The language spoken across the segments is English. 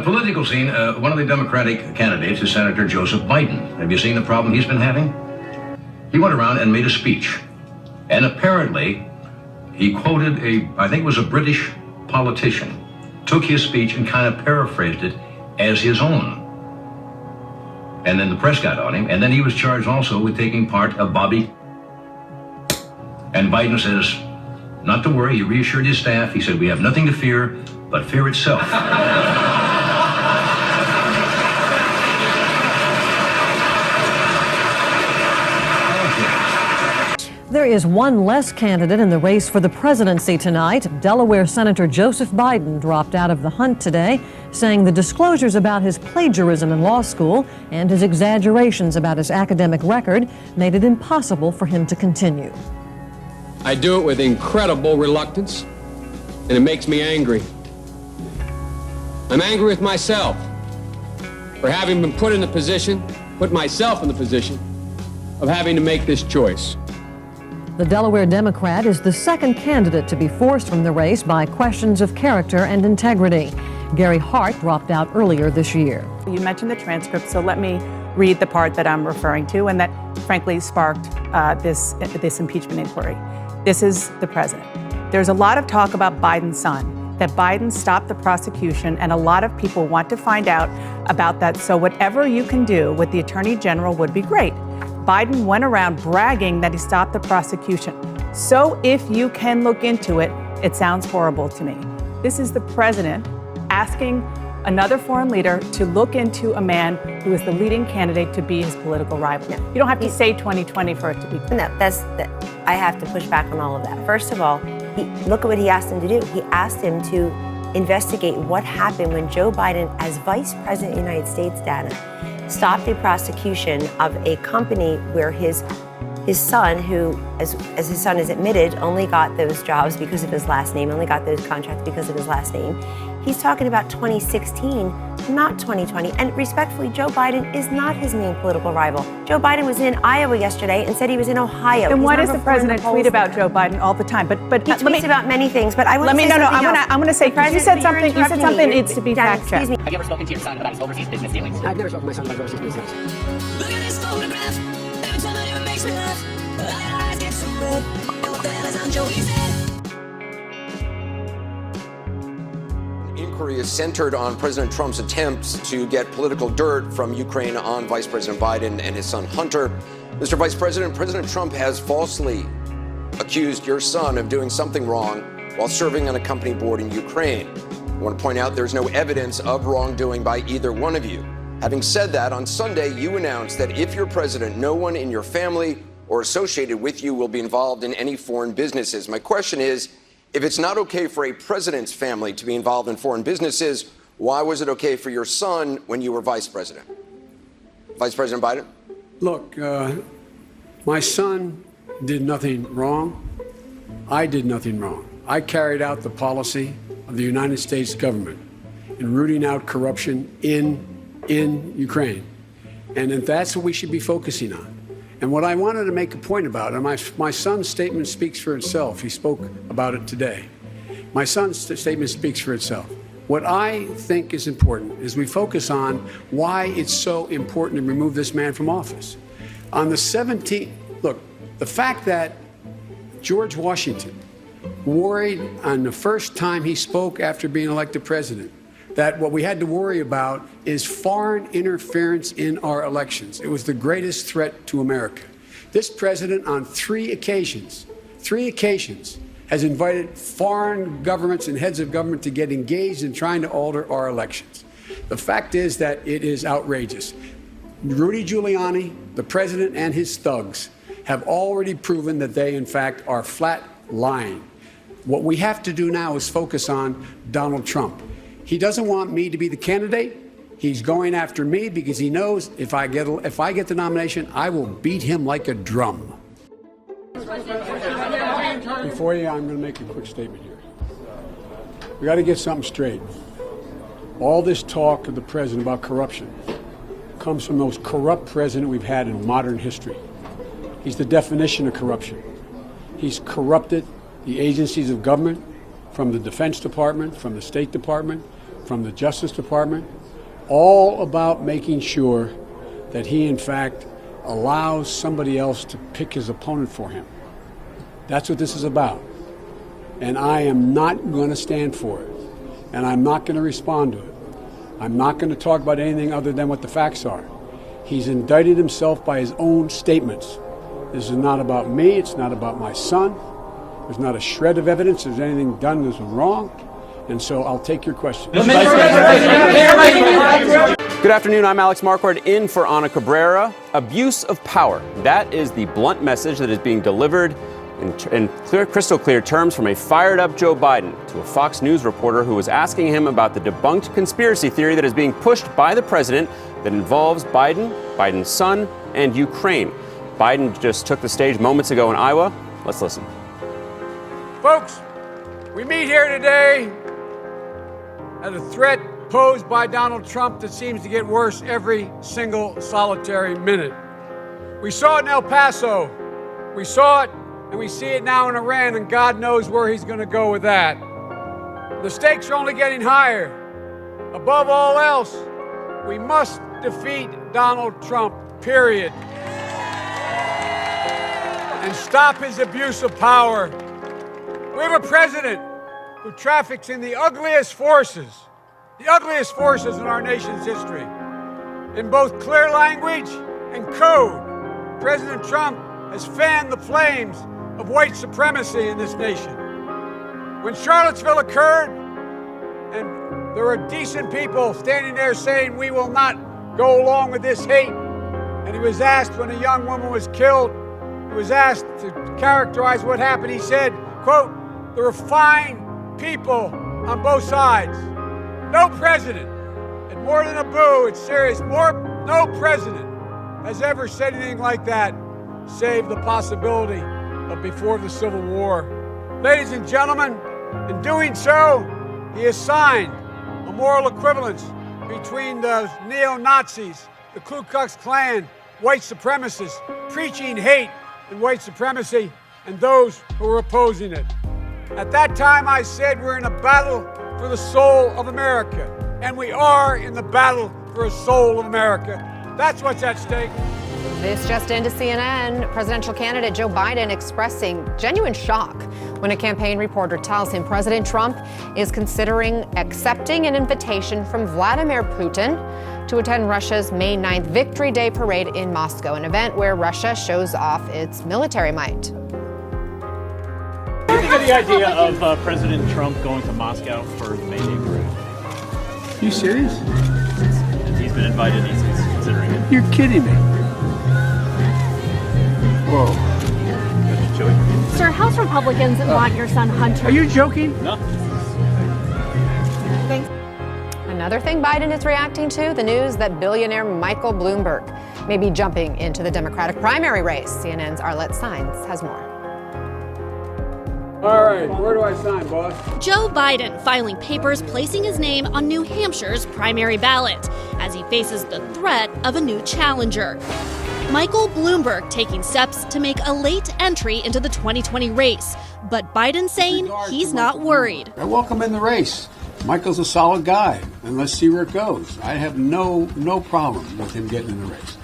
political scene, one of the Democratic candidates is Senator Joseph Biden. Have you seen the problem he's been having? He went around and made a speech. And apparently, he quoted I think it was a British politician, took his speech and kind of paraphrased it as his own. And then the press got on him, and then he was charged also with taking part of Bobby. And Biden says, not to worry, he reassured his staff. He said, we have nothing to fear but fear itself. There is one less candidate in the race for the presidency tonight. Delaware Senator Joseph Biden dropped out of the hunt today, saying the disclosures about his plagiarism in law school and his exaggerations about his academic record made it impossible for him to continue. I do it with incredible reluctance, and it makes me angry. I'm angry with myself for having been put myself in the position of having to make this choice. The Delaware Democrat is the second candidate to be forced from the race by questions of character and integrity. Gary Hart dropped out earlier this year. You mentioned the transcript, so let me read the part that I'm referring to and that frankly sparked this impeachment inquiry. This is the president. There's a lot of talk about Biden's son, that Biden stopped the prosecution, and a lot of people want to find out about that. So whatever you can do with the attorney general would be great. Biden went around bragging that he stopped the prosecution. So if you can look into it, it sounds horrible to me. This is the president asking another foreign leader to look into a man who is the leading candidate to be his political rival. No. You don't have to say 2020 for it to be. No, I have to push back on all of that. First of all, look at what he asked him to do. He asked him to investigate what happened when Joe Biden, as Vice President of the United States, Dana, stopped a prosecution of a company where his son, who, as his son has admitted, only got those jobs because of his last name, only got those contracts because of his last name. He's talking about 2016, not 2020. And respectfully, Joe Biden is not his main political rival. Joe Biden was in Iowa yesterday and said he was in Ohio. And why does the president tweet about Joe Biden all the time? But he tweets about many things. But I want to say something else. I'm going to say, because you said something. You said something needs to be fact checked. Excuse me. Have you ever spoken to your son about his overseas business dealings? I've never spoken to my son about overseas business dealings. Look at this photograph. Every time it even makes me laugh. My eyes get so red. And what the hell is on Joey's head? Inquiry is centered on President Trump's attempts to get political dirt from Ukraine on Vice President Biden and his son Hunter. Mr. Vice President, President Trump has falsely accused your son of doing something wrong while serving on a company board in Ukraine. I want to point out there's no evidence of wrongdoing by either one of you. Having said that, on Sunday, you announced that if you're president, no one in your family or associated with you will be involved in any foreign businesses. My question is, if it's not okay for a president's family to be involved in foreign businesses, why was it okay for your son when you were vice president? Vice President Biden? Look, my son did nothing wrong. I did nothing wrong. I carried out the policy of the United States government in rooting out corruption in Ukraine. And that's what we should be focusing on. And what I wanted to make a point about, and my son's statement speaks for itself. He spoke about it today. My son's statement speaks for itself. What I think is important is we focus on why it's so important to remove this man from office. On the 17th, look, the fact that George Washington worried on the first time he spoke after being elected president that what we had to worry about is foreign interference in our elections. It was the greatest threat to America. This president, on three occasions, has invited foreign governments and heads of government to get engaged in trying to alter our elections. The fact is that it is outrageous. Rudy Giuliani, the president, and his thugs have already proven that they, in fact, are flat lying. What we have to do now is focus on Donald Trump. He doesn't want me to be the candidate. He's going after me because he knows if I get the nomination, I will beat him like a drum. Before you, I'm going to make a quick statement here. We got to get something straight. All this talk of the president about corruption comes from the most corrupt president we've had in modern history. He's the definition of corruption. He's corrupted the agencies of government, from the Defense Department, from the State Department, from the Justice Department, all about making sure that he, in fact, allows somebody else to pick his opponent for him. That's what this is about. And I am not going to stand for it. And I'm not going to respond to it. I'm not going to talk about anything other than what the facts are. He's indicted himself by his own statements. This is not about me. It's not about my son. There's not a shred of evidence there's anything done that's wrong. And so I'll take your question. Good afternoon. I'm Alex Marquardt in for Ana Cabrera. Abuse of power. That is the blunt message that is being delivered in crystal clear terms from a fired-up Joe Biden to a Fox News reporter who was asking him about the debunked conspiracy theory that is being pushed by the president that involves Biden, Biden's son, and Ukraine. Biden just took the stage moments ago in Iowa. Let's listen. Folks, we meet here today at a threat posed by Donald Trump that seems to get worse every single solitary minute. We saw it in El Paso. We saw it, and we see it now in Iran, and God knows where he's going to go with that. The stakes are only getting higher. Above all else, we must defeat Donald Trump, period. And stop his abuse of power. We have a president who traffics in the ugliest forces in our nation's history. In both clear language and code, President Trump has fanned the flames of white supremacy in this nation. When Charlottesville occurred, and there were decent people standing there saying, we will not go along with this hate, and he was asked when a young woman was killed, he was asked to characterize what happened. He said, quote, there were fine people on both sides. No president, and more than a boo, it's serious, no president has ever said anything like that, save the possibility of before the Civil War. Ladies and gentlemen, in doing so, he has signed a moral equivalence between the neo-Nazis, the Ku Klux Klan, white supremacists, preaching hate and white supremacy, and those who are opposing it. At that time, I said we're in a battle for the soul of America, and we are in the battle for the soul of America. That's what's at stake. This just into CNN. Presidential candidate Joe Biden expressing genuine shock when a campaign reporter tells him President Trump is considering accepting an invitation from Vladimir Putin to attend Russia's May 9th Victory Day parade in Moscow, an event where Russia shows off its military might. What do you think of the idea of President Trump going to Moscow for the May Day parade? You serious? He's been invited. He's considering it. You're kidding me. Whoa. Sir, House Republicans want your son Hunter. Are you joking? No. Thanks. Another thing Biden is reacting to, the news that billionaire Michael Bloomberg may be jumping into the Democratic primary race. CNN's Arlette Saenz has more. All right, where do I sign, boss? Joe Biden filing papers placing his name on New Hampshire's primary ballot as he faces the threat of a new challenger. Michael Bloomberg taking steps to make a late entry into the 2020 race, but Biden saying he's not worried. I welcome him in the race. Michael's a solid guy, and let's see where it goes. I have no problem with him getting in the race.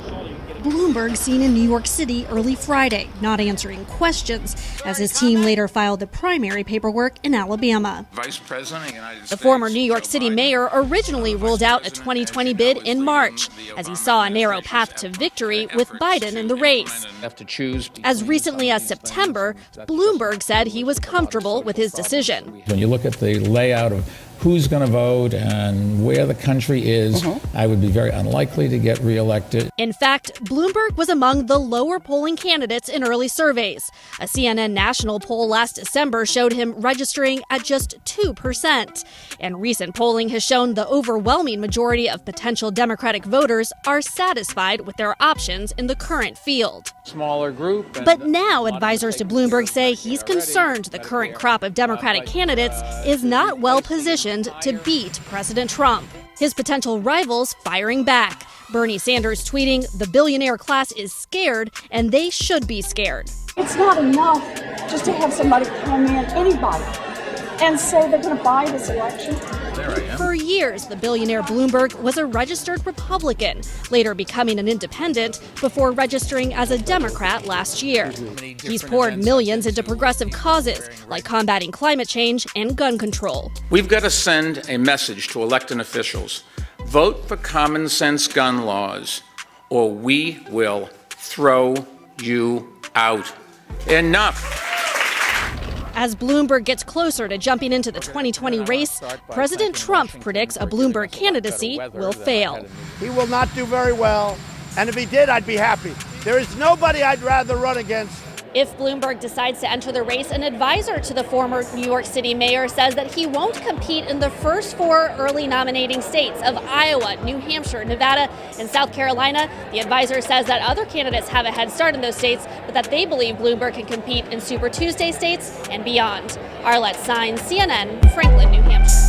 Bloomberg seen in New York City early Friday, not answering questions, as his team later filed the primary paperwork in Alabama. Vice President of the United States, the former New York City mayor originally ruled out a 2020 bid in March, as he saw a narrow path to victory with Biden in the race. As recently as September, Bloomberg said he was comfortable with his decision. When you look at the layout of who's going to vote and where the country is, I would be very unlikely to get reelected. In fact, Bloomberg was among the lower polling candidates in early surveys. A CNN national poll last December showed him registering at just 2%. And recent polling has shown the overwhelming majority of potential Democratic voters are satisfied with their options in the current field. Smaller group. But now advisors to Bloomberg say he's concerned the current crop of Democratic candidates is not well positioned to beat President Trump. His potential rivals firing back. Bernie Sanders tweeting, the billionaire class is scared and they should be scared. It's not enough just to have somebody come in, anybody, and say they're going to buy this election. there I am. For years, the billionaire Bloomberg was a registered Republican, later becoming an independent before registering as a Democrat last year. He's poured millions into progressive causes like combating climate change and gun control. We've got to send a message to elected officials. Vote for common sense gun laws, or we will throw you out. Enough. As Bloomberg gets closer to jumping into the 2020 race, President Trump predicts a Bloomberg candidacy will fail. He will not do very well, and if he did, I'd be happy. There is nobody I'd rather run against. If Bloomberg decides to enter the race, an advisor to the former New York City mayor says that he won't compete in the first 4 early nominating states of Iowa, New Hampshire, Nevada, and South Carolina. The advisor says that other candidates have a head start in those states, but that they believe Bloomberg can compete in Super Tuesday states and beyond. Arlette Saenz, CNN, Franklin, New Hampshire.